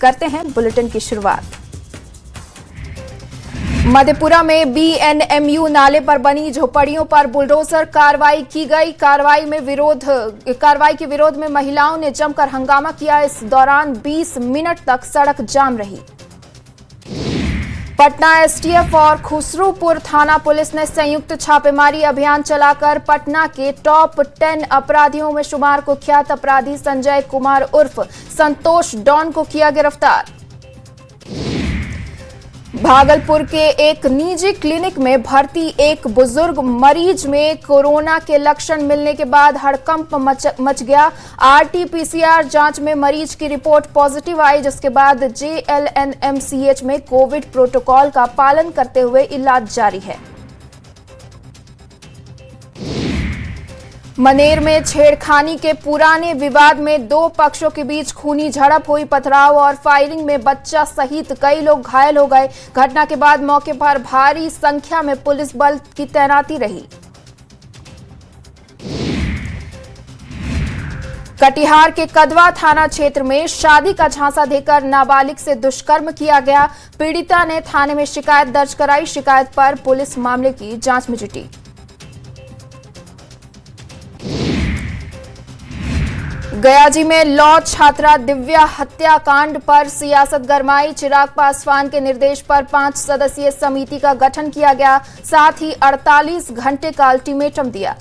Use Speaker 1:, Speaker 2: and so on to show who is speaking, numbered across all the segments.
Speaker 1: करते हैं बुलेटिन की शुरुआत। मधेपुरा में बीएनएमयू नाले पर बनी झोपड़ियों पर बुलडोजर कार्रवाई की गई। कार्रवाई के विरोध में महिलाओं ने जमकर हंगामा किया। इस दौरान 20 मिनट तक सड़क जाम रही। पटना एसटीएफ और खुसरूपुर थाना पुलिस ने संयुक्त छापेमारी अभियान चलाकर पटना के टॉप 10 अपराधियों में शुमार कुख्यात अपराधी संजय कुमार उर्फ संतोष डॉन को किया गिरफ्तार। भागलपुर के एक निजी क्लिनिक में भर्ती एक बुजुर्ग मरीज में कोरोना के लक्षण मिलने के बाद हड़कंप मच गया। आरटी-पीसीआर जांच में मरीज की रिपोर्ट पॉजिटिव आई, जिसके बाद जेएलएनएमसीएच में कोविड प्रोटोकॉल का पालन करते हुए इलाज जारी है। मनेर में छेड़खानी के पुराने विवाद में दो पक्षों के बीच खूनी झड़प हुई। पथराव और फायरिंग में बच्चा सहित कई लोग घायल हो गए। घटना के बाद मौके पर भारी संख्या में पुलिस बल की तैनाती रही। कटिहार के कदवा थाना क्षेत्र में शादी का झांसा देकर नाबालिग से दुष्कर्म किया गया। पीड़िता ने थाने में शिकायत दर्ज कराई। शिकायत पर पुलिस मामले की जांच में जुटी। गयाजी में लॉ छात्रा दिव्या हत्याकांड पर सियासत गरमाई। चिराग पासवान के निर्देश पर 5 सदस्यीय समिति का गठन किया गया, साथ ही 48 घंटे का अल्टीमेटम दिया।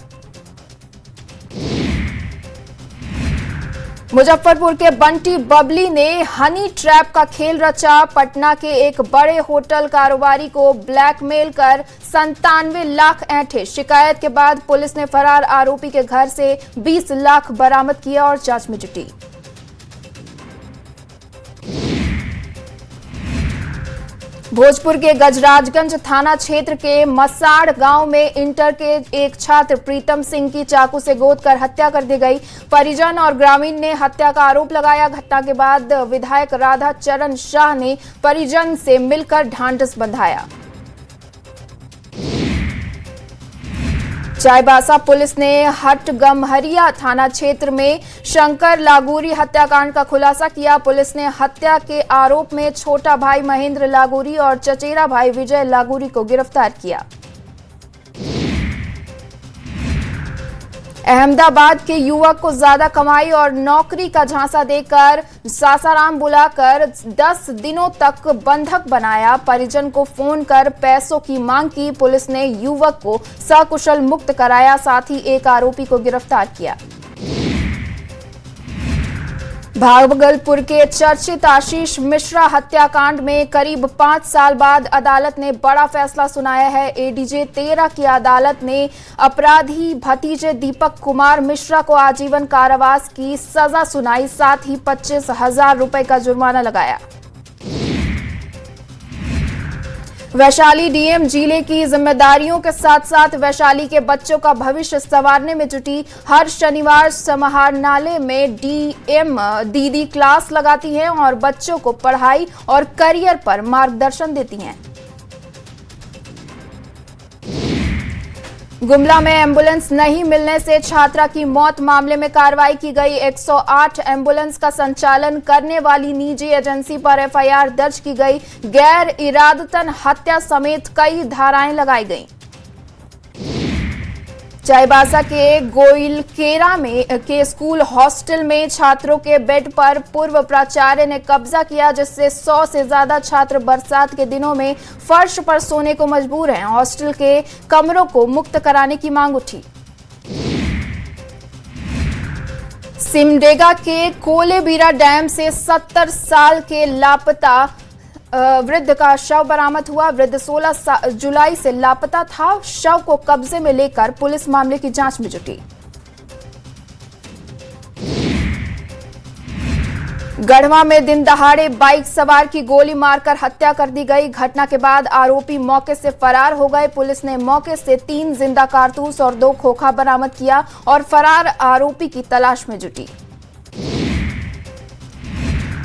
Speaker 1: मुजफ्फरपुर के बंटी बबली ने हनी ट्रैप का खेल रचा। पटना के एक बड़े होटल कारोबारी को ब्लैकमेल कर 97 लाख ऐंठे। शिकायत के बाद पुलिस ने फरार आरोपी के घर से 20 लाख बरामद किया और जांच में जुटी। भोजपुर के गजराजगंज थाना क्षेत्र के मसाड़ गांव में इंटर के एक छात्र प्रीतम सिंह की चाकू से गोदकर हत्या कर दी गई। परिजन और ग्रामीण ने हत्या का आरोप लगाया। घटना के बाद विधायक राधा चरण शाह ने परिजन से मिलकर ढांढस बंधाया। चाईबासा पुलिस ने हटगमहरिया थाना क्षेत्र में शंकर लागूरी हत्याकांड का खुलासा किया। पुलिस ने हत्या के आरोप में छोटा भाई महेंद्र लागूरी और चचेरा भाई विजय लागूरी को गिरफ्तार किया। अहमदाबाद के युवक को ज्यादा कमाई और नौकरी का झांसा देकर सासाराम बुलाकर 10 दिनों तक बंधक बनाया। परिजन को फोन कर पैसों की मांग की। पुलिस ने युवक को सकुशल मुक्त कराया, साथ ही एक आरोपी को गिरफ्तार किया। भागलपुर के चर्चित आशीष मिश्रा हत्याकांड में करीब 5 साल बाद अदालत ने बड़ा फैसला सुनाया है। एडीजे 13 की अदालत ने अपराधी भतीजे दीपक कुमार मिश्रा को आजीवन कारावास की सजा सुनाई, साथ ही 25,000 रुपए का जुर्माना लगाया। वैशाली डीएम जिले की जिम्मेदारियों के साथ साथ वैशाली के बच्चों का भविष्य संवारने में जुटी। हर शनिवार समाहरणालय में डीएम दीदी क्लास लगाती हैं और बच्चों को पढ़ाई और करियर पर मार्गदर्शन देती हैं। गुमला में एम्बुलेंस नहीं मिलने से छात्रा की मौत मामले में कार्रवाई की गई। 108 एम्बुलेंस का संचालन करने वाली निजी एजेंसी पर एफआईआर दर्ज की गई। गैर इरादतन हत्या समेत कई धाराएं लगाई गईं। चाईबासा के गोइलकेरा में के स्कूल हॉस्टल में छात्रों के बेड पर पूर्व प्राचार्य ने कब्जा किया, जिससे 100 से ज्यादा छात्र बरसात के दिनों में फर्श पर सोने को मजबूर हैं। हॉस्टल के कमरों को मुक्त कराने की मांग उठी। सिमडेगा के कोलेबीरा डैम से 70 साल के लापता वृद्ध का शव बरामद हुआ। वृद्ध 16 जुलाई से लापता था। शव को कब्जे में लेकर पुलिस मामले की जांच में जुटी। गढ़वा में दिन दहाड़े बाइक सवार की गोली मारकर हत्या कर दी गई। घटना के बाद आरोपी मौके से फरार हो गए। पुलिस ने मौके से 3 जिंदा कारतूस और 2 खोखा बरामद किया और फरार आरोपी की तलाश में जुटी।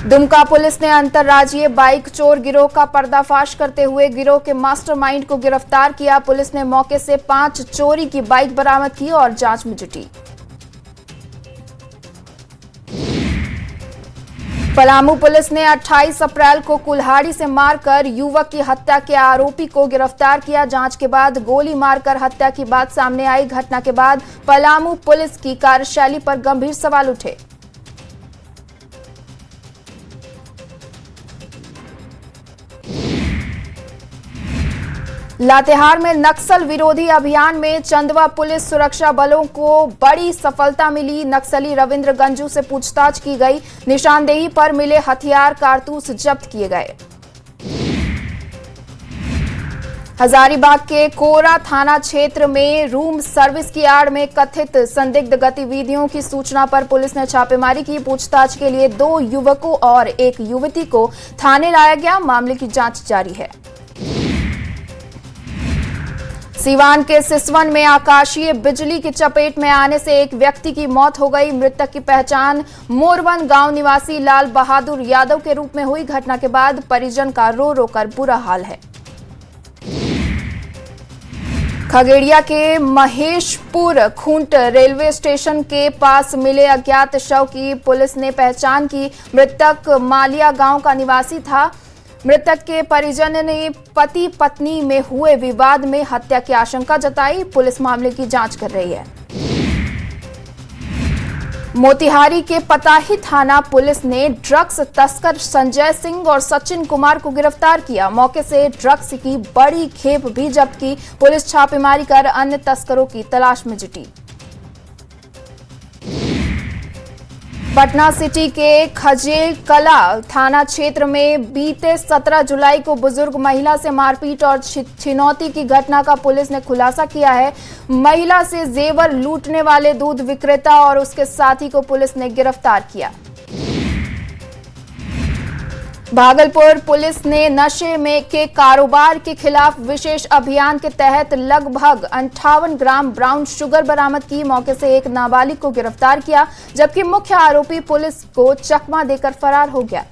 Speaker 1: दुमका पुलिस ने अंतर्राज्यीय बाइक चोर गिरोह का पर्दाफाश करते हुए गिरोह के मास्टरमाइंड को गिरफ्तार किया। पुलिस ने मौके से 5 चोरी की बाइक बरामद की और जांच में जुटी। पलामू पुलिस ने 28 अप्रैल को कुल्हाड़ी से मारकर युवक की हत्या के आरोपी को गिरफ्तार किया। जांच के बाद गोली मारकर हत्या की बात सामने आई। घटना के बाद पलामू पुलिस की कार्यशैली पर गंभीर सवाल उठे। लातेहार में नक्सल विरोधी अभियान में चंदवा पुलिस सुरक्षा बलों को बड़ी सफलता मिली। नक्सली रविंद्र गंजू से पूछताछ की गई। निशानदेही पर मिले हथियार कारतूस जब्त किए गए। हजारीबाग के कोरा थाना क्षेत्र में रूम सर्विस की आड़ में कथित संदिग्ध गतिविधियों की सूचना पर पुलिस ने छापेमारी की। पूछताछ के लिए 2 युवकों और 1 युवती को थाने लाया गया। मामले की जांच जारी है। सीवान के सिसवन में आकाशीय बिजली की चपेट में आने से एक व्यक्ति की मौत हो गई। मृतक की पहचान मोरवन गांव निवासी लाल बहादुर यादव के रूप में हुई। घटना के बाद परिजन का रो रो कर बुरा हाल है। खगड़िया के महेशपुर खूंट रेलवे स्टेशन के पास मिले अज्ञात शव की पुलिस ने पहचान की। मृतक मालिया गांव का निवासी था। मृतक के परिजन ने पति पत्नी में हुए विवाद में हत्या की आशंका जताई। पुलिस मामले की जांच कर रही है। मोतिहारी के पताही थाना पुलिस ने ड्रग्स तस्कर संजय सिंह और सचिन कुमार को गिरफ्तार किया। मौके से ड्रग्स की बड़ी खेप भी जब्त की। पुलिस छापेमारी कर अन्य तस्करों की तलाश में जुटी। पटना सिटी के खजेल कला थाना क्षेत्र में बीते 17 जुलाई को बुजुर्ग महिला से मारपीट और छिनौती की घटना का पुलिस ने खुलासा किया है। महिला से जेवर लूटने वाले दूध विक्रेता और उसके साथी को पुलिस ने गिरफ्तार किया। भागलपुर पुलिस ने नशे में के कारोबार के खिलाफ विशेष अभियान के तहत लगभग 58 ग्राम ब्राउन शुगर बरामद की। मौके से एक नाबालिग को गिरफ्तार किया, जबकि मुख्य आरोपी पुलिस को चकमा देकर फरार हो गया।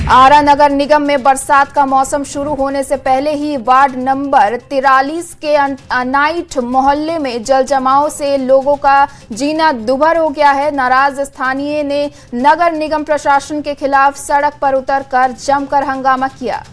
Speaker 1: आरा नगर निगम में बरसात का मौसम शुरू होने से पहले ही वार्ड नंबर 43 के अनाइट मोहल्ले में जल जमाव से लोगों का जीना दुभर हो गया है। नाराज स्थानीय ने नगर निगम प्रशासन के खिलाफ सड़क पर उतरकर जमकर हंगामा किया।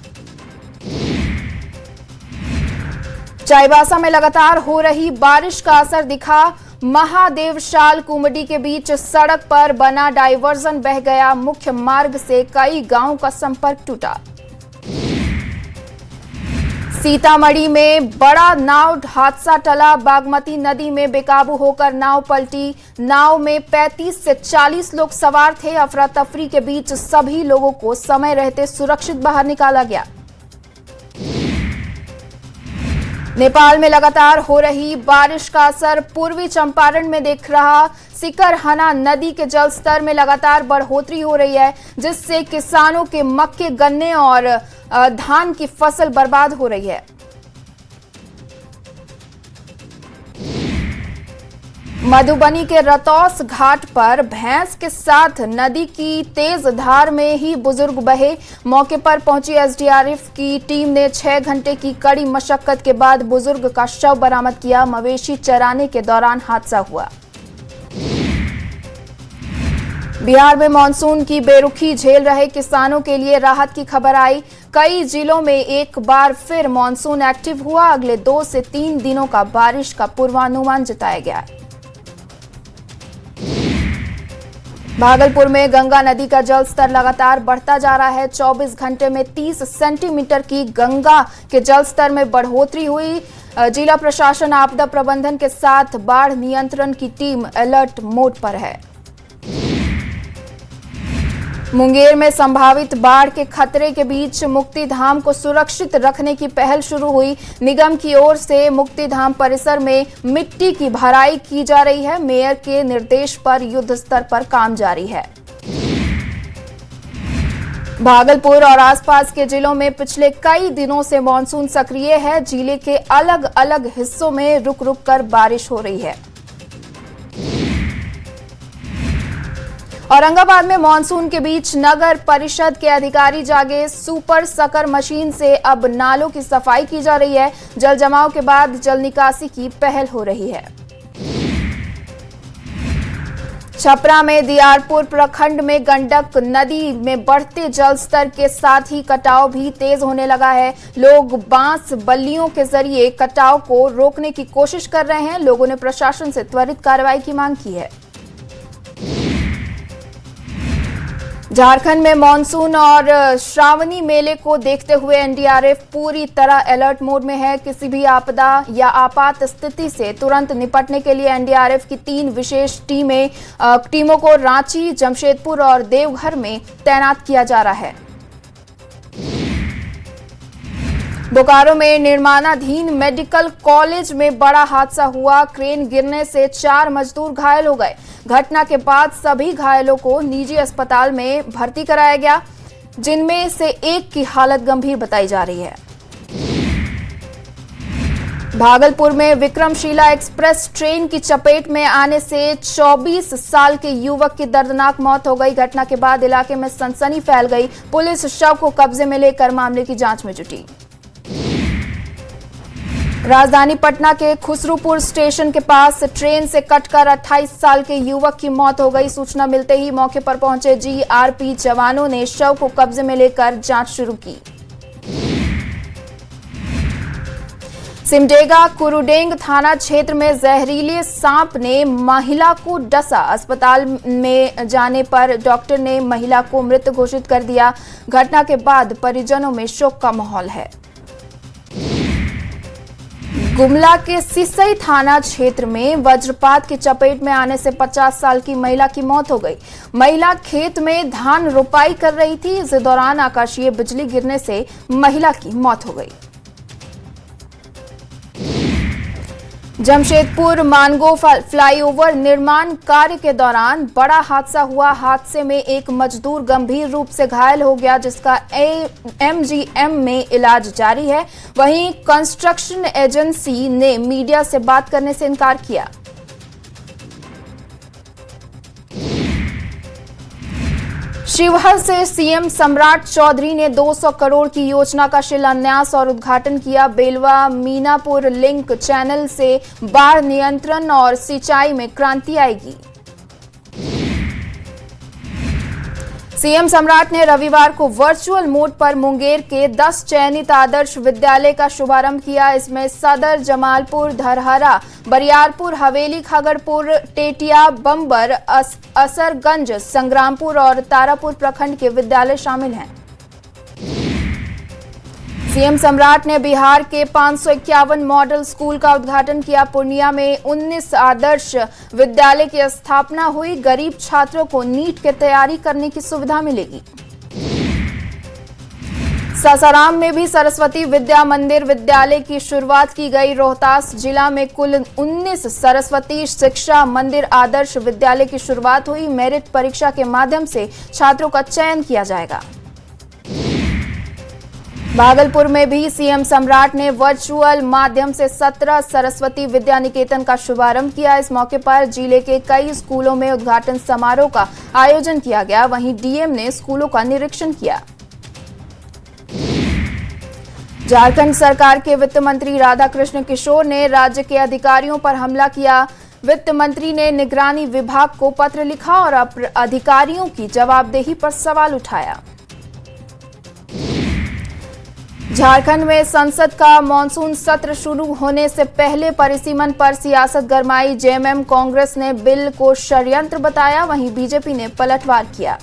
Speaker 1: चाईबासा में लगातार हो रही बारिश का असर दिखा। महादेवशाल कुमडी के बीच सड़क पर बना डायवर्जन बह गया। मुख्य मार्ग से कई गांवों का संपर्क टूटा। सीतामढ़ी में बड़ा नाव हादसा टला। बागमती नदी में बेकाबू होकर नाव पलटी। नाव में 35 से 40 लोग सवार थे। अफरा तफरी के बीच सभी लोगों को समय रहते सुरक्षित बाहर निकाला गया। नेपाल में लगातार हो रही बारिश का असर पूर्वी चंपारण में दिख रहा। सिकरहना नदी के जलस्तर में लगातार बढ़ोतरी हो रही है, जिससे किसानों के मक्के, गन्ने और धान की फसल बर्बाद हो रही है। मधुबनी के रतौस घाट पर भैंस के साथ नदी की तेज धार में ही बुजुर्ग बहे। मौके पर पहुंची एसडीआरएफ की टीम ने 6 घंटे की कड़ी मशक्कत के बाद बुजुर्ग का शव बरामद किया। मवेशी चराने के दौरान हादसा हुआ। बिहार में मानसून की बेरुखी झेल रहे किसानों के लिए राहत की खबर आई। कई जिलों में एक बार फिर मानसून एक्टिव हुआ। अगले 2 से 3 दिनों का बारिश का पूर्वानुमान जताया गया है। भागलपुर में गंगा नदी का जलस्तर लगातार बढ़ता जा रहा है। 24 घंटे में 30 सेंटीमीटर की गंगा के जलस्तर में बढ़ोतरी हुई। जिला प्रशासन आपदा प्रबंधन के साथ बाढ़ नियंत्रण की टीम अलर्ट मोड पर है। मुंगेर में संभावित बाढ़ के खतरे के बीच मुक्तिधाम को सुरक्षित रखने की पहल शुरू हुई। निगम की ओर से मुक्तिधाम परिसर में मिट्टी की भराई की जा रही है। मेयर के निर्देश पर युद्ध स्तर पर काम जारी है। भागलपुर और आसपास के जिलों में पिछले कई दिनों से मानसून सक्रिय है। जिले के अलग अलग हिस्सों में रुक रुक कर बारिश हो रही है। औरंगाबाद में मानसून के बीच नगर परिषद के अधिकारी जागे। सुपर सकर मशीन से अब नालों की सफाई की जा रही है। जल जमाव के बाद जल निकासी की पहल हो रही है। छपरा में दियारपुर प्रखंड में गंडक नदी में बढ़ते जल स्तर के साथ ही कटाव भी तेज होने लगा है। लोग बांस बल्लियों के जरिए कटाव को रोकने की कोशिश कर रहे हैं। लोगों ने प्रशासन से त्वरित कार्रवाई की मांग की है। झारखंड में मानसून और श्रावणी मेले को देखते हुए एनडीआरएफ पूरी तरह अलर्ट मोड में है। किसी भी आपदा या आपात स्थिति से तुरंत निपटने के लिए एनडीआरएफ की 3 विशेष टीमों को रांची, जमशेदपुर और देवघर में तैनात किया जा रहा है। बोकारो में निर्माणाधीन मेडिकल कॉलेज में बड़ा हादसा हुआ। क्रेन गिरने से 4 मजदूर घायल हो गए। घटना के बाद सभी घायलों को निजी अस्पताल में भर्ती कराया गया, जिनमें से एक की हालत गंभीर बताई जा रही है। भागलपुर में विक्रमशिला एक्सप्रेस ट्रेन की चपेट में आने से 24 साल के युवक की दर्दनाक मौत हो गई। घटना के बाद इलाके में सनसनी फैल गई। पुलिस शव को कब्जे में लेकर मामले की जांच में जुटी। राजधानी पटना के खुसरूपुर स्टेशन के पास ट्रेन से कटकर 28 साल के युवक की मौत हो गई। सूचना मिलते ही मौके पर पहुंचे जीआरपी जवानों ने शव को कब्जे में लेकर जांच शुरू की। सिमडेगा कुरुडेंग थाना क्षेत्र में जहरीले सांप ने महिला को डसा। अस्पताल में जाने पर डॉक्टर ने महिला को मृत घोषित कर दिया। घटना के बाद परिजनों में शोक का माहौल है। गुमला के सिसई थाना क्षेत्र में वज्रपात की चपेट में आने से 50 साल की महिला की मौत हो गई। महिला खेत में धान रोपाई कर रही थी। इस दौरान आकाशीय बिजली गिरने से महिला की मौत हो गई। जमशेदपुर मानगो फ्लाईओवर निर्माण कार्य के दौरान बड़ा हादसा हुआ। हादसे में एक मजदूर गंभीर रूप से घायल हो गया, जिसका एमजीएम में इलाज जारी है। वहीं कंस्ट्रक्शन एजेंसी ने मीडिया से बात करने से इनकार किया। शिवहर से सीएम सम्राट चौधरी ने 200 करोड़ की योजना का शिलान्यास और उद्घाटन किया। बेलवा मीनापुर लिंक चैनल से बाढ़ नियंत्रण और सिंचाई में क्रांति आएगी। सीएम सम्राट ने रविवार को वर्चुअल मोड पर मुंगेर के 10 चयनित आदर्श विद्यालय का शुभारंभ किया। इसमें सदर, जमालपुर, धरहरा, बरियारपुर, हवेली, खगड़पुर, टेटिया, बम्बर, असरगंज, संग्रामपुर और तारापुर प्रखंड के विद्यालय शामिल हैं। सीएम सम्राट ने बिहार के 551 मॉडल स्कूल का उद्घाटन किया। पूर्णिया में 19 आदर्श विद्यालय की स्थापना हुई। गरीब छात्रों को नीट की तैयारी करने की सुविधा मिलेगी। सासाराम में भी सरस्वती विद्या मंदिर विद्यालय की शुरुआत की गई। रोहतास जिला में कुल 19 सरस्वती शिक्षा मंदिर आदर्श विद्यालय की शुरुआत हुई। मेरिट परीक्षा के माध्यम से छात्रों का चयन किया जाएगा। भागलपुर में भी सीएम सम्राट ने वर्चुअल माध्यम से 17 सरस्वती विद्या निकेतन का शुभारंभ किया। इस मौके पर जिले के कई स्कूलों में उद्घाटन समारोह का आयोजन किया गया। वहीं डीएम ने स्कूलों का निरीक्षण किया। झारखंड सरकार के वित्त मंत्री राधाकृष्ण किशोर ने राज्य के अधिकारियों पर हमला किया। वित्त मंत्री ने निगरानी विभाग को पत्र लिखा और अधिकारियों की जवाबदेही पर सवाल उठाया। झारखंड में संसद का मॉनसून सत्र शुरू होने से पहले परिसीमन पर सियासत गरमाई। जेएमएम कांग्रेस ने बिल को षड्यंत्र बताया। वहीं बीजेपी ने पलटवार किया।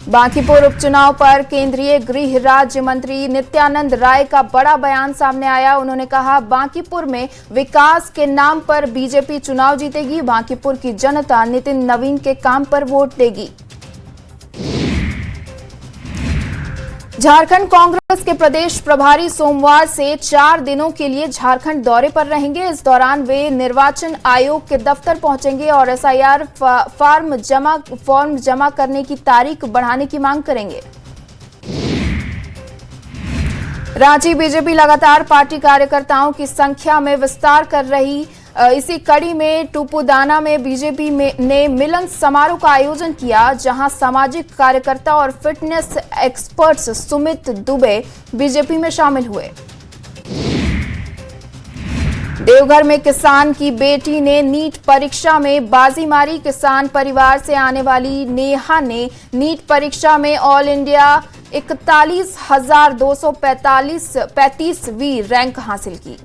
Speaker 1: बांकीपुर उपचुनाव पर केंद्रीय गृह राज्य मंत्री नित्यानंद राय का बड़ा बयान सामने आया। उन्होंने कहा, बांकीपुर में विकास के नाम पर बीजेपी चुनाव जीतेगी। बांकीपुर की जनता नितिन नवीन के काम पर वोट देगी। झारखंड कांग्रेस के प्रदेश प्रभारी सोमवार से 4 दिनों के लिए झारखंड दौरे पर रहेंगे। इस दौरान वे निर्वाचन आयोग के दफ्तर पहुंचेंगे और एसआईआर फॉर्म जमा करने की तारीख बढ़ाने की मांग करेंगे। रांची बीजेपी लगातार पार्टी कार्यकर्ताओं की संख्या में विस्तार कर रही। इसी कड़ी में टुपुदाना में बीजेपी ने मिलन समारोह का आयोजन किया, जहां सामाजिक कार्यकर्ता और fitness experts Sumit Dubey BJP में शामिल हुए। देवघर में किसान की बेटी ने नीट परीक्षा में बाजी मारी। किसान परिवार से आने वाली नेहा ने नीट परीक्षा में ऑल इंडिया 41,235वीं रैंक हासिल की।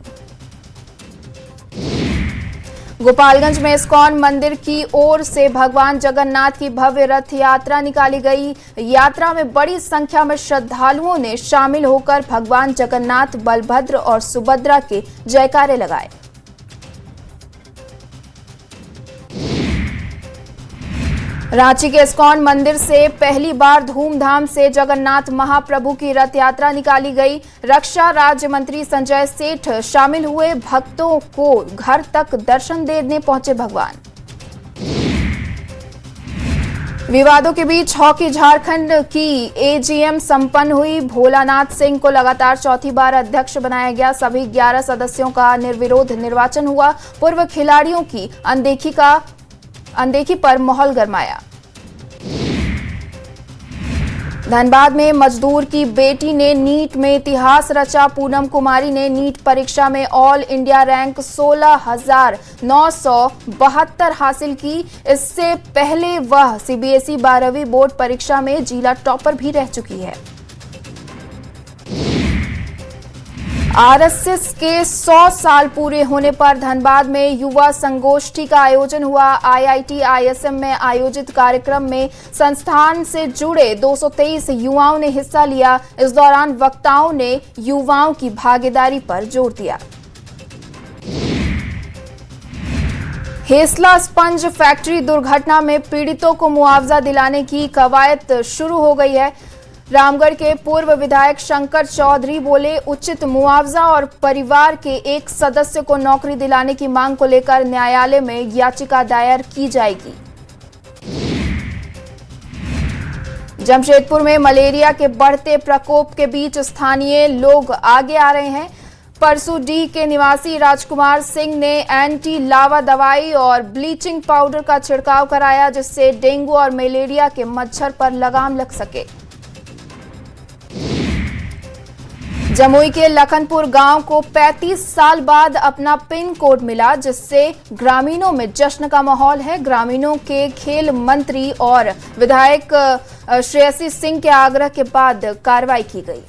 Speaker 1: गोपालगंज में इस्कॉन मंदिर की ओर से भगवान जगन्नाथ की भव्य रथ यात्रा निकाली गई। यात्रा में बड़ी संख्या में श्रद्धालुओं ने शामिल होकर भगवान जगन्नाथ, बलभद्र और सुभद्रा के जयकारे लगाए। रांची के इस्कॉन मंदिर से पहली बार धूमधाम से जगन्नाथ महाप्रभु की रथ यात्रा निकाली गई। रक्षा राज्य मंत्री संजय सेठ शामिल हुए। भक्तों को घर तक दर्शन देने पहुंचे भगवान। विवादों के बीच हॉकी झारखंड की एजीएम संपन्न हुई। भोलानाथ सिंह को लगातार चौथी बार अध्यक्ष बनाया गया। सभी 11 सदस्यों का निर्विरोध निर्वाचन हुआ। पूर्व खिलाड़ियों की अनदेखी पर माहौल गरमाया। धनबाद में मजदूर की बेटी ने नीट में इतिहास रचा। पूनम कुमारी ने नीट परीक्षा में ऑल इंडिया रैंक 16,972 हासिल की। इससे पहले वह सीबीएसई 12वीं बोर्ड परीक्षा में जिला टॉपर भी रह चुकी है। आरएसएस के 100 साल पूरे होने पर धनबाद में युवा संगोष्ठी का आयोजन हुआ। आईआईटी आईएसएम में आयोजित कार्यक्रम में संस्थान से जुड़े 223 युवाओं ने हिस्सा लिया। इस दौरान वक्ताओं ने युवाओं की भागीदारी पर जोर दिया। हेसला स्पंज फैक्ट्री दुर्घटना में पीड़ितों को मुआवजा दिलाने की कवायद शुरू हो गई है। रामगढ़ के पूर्व विधायक शंकर चौधरी बोले, उचित मुआवजा और परिवार के एक सदस्य को नौकरी दिलाने की मांग को लेकर न्यायालय में याचिका दायर की जाएगी। जमशेदपुर में मलेरिया के बढ़ते प्रकोप के बीच स्थानीय लोग आगे आ रहे हैं। परसूडीह के निवासी राजकुमार सिंह ने एंटी लावा दवाई और ब्लीचिंग पाउडर का छिड़काव कराया, जिससे डेंगू और मलेरिया के मच्छर पर लगाम लग सके। जमुई के लखनपुर गांव को 35 साल बाद अपना पिन कोड मिला, जिससे ग्रामीणों में जश्न का माहौल है। ग्रामीणों के खेल मंत्री और विधायक श्रेयसी सिंह के आग्रह के बाद कार्रवाई की गई।